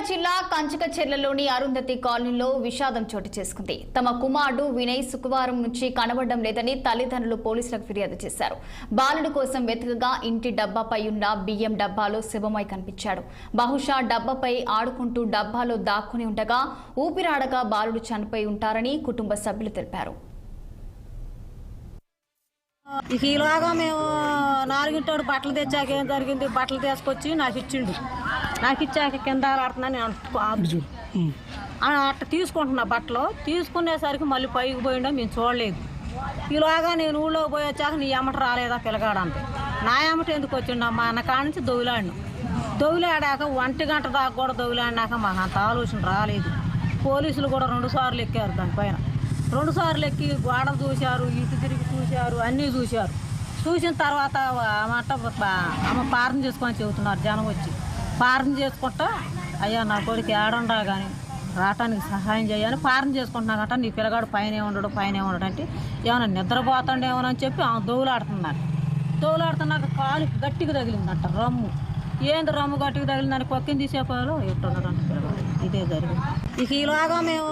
జిల్లా కంచికచెర్లలోని అరుంధతి కాలనీలో విషాదం చోటు చేసుకుంది. తమ కుమారుడు వినయ్ శుక్రవారం నుంచి కనబడడం లేదని తల్లిదండ్రులు పోలీసులకు ఫిర్యాదు చేశారు. బాలుడి కోసం వెతకగా ఇంటి డబ్బాపై ఉన్న బియ్యం డబ్బాలో శవమై కనిపించాడు. బహుశా డబ్బాపై ఆడుకుంటూ డబ్బాలో దాక్కుని ఉండగా ఊపిరాడగా బాలుడు చనిపోయి ఉంటారని కుటుంబ సభ్యులు తెలిపారు. ఈలోగా మేము నాలుగింటోడు బట్టలు తెచ్చాక ఏం జరిగింది, బట్టలు తీసుకొచ్చి నాకు ఇచ్చిండు. నాకు ఇచ్చాక కింద ఆడుతున్నాను అట్లా తీసుకుంటున్నా. బట్టలు తీసుకునేసరికి మళ్ళీ పైకి పోయిండో మేము చూడలేదు. ఈలోగా నేను ఊళ్ళోకి పోయి వచ్చాక నీ ఎమ్మట రాలేదా పిల్లగాడంటే, నా ఎమ్మట ఎందుకు వచ్చిండు మా అన్న కాడ నుంచి దొవిలాడాక 1 గంట దాకా కూడా దొవిలాడినాక మాకు అంత ఆలోచన రాలేదు. పోలీసులు కూడా 2 సార్లు ఎక్కారు. దానిపైన 2 సార్లు ఎక్కి గోడ చూశారు, ఇటు తిరిగి చూశారు, అన్నీ చూశారు. చూసిన తర్వాత ఆమె పారణ చేసుకొని చెబుతున్నారు. జనం వచ్చి పారణ చేసుకుంటా, అయ్యా నా కొడుకు ఏడండా కానీ రావటానికి సహాయం చేయాలని పారణ చేసుకుంటున్నాకట. నీ పిల్లగాడు పైన ఉండడు అంటే ఏమన్నా నిద్రపోతాడేమోనని చెప్పి ఆమె దోవులాడుతున్నాక కాలు గట్టిగా తగిలిందంట. రమ్ము ఏంది రమ్ము గట్టిగా తగిలిందని కొక్కిని తీసేపోయాలో ఎట్టున్నాడంట పిల్లగాడు. ఇదే జరిగింది. ఈలోగా మేము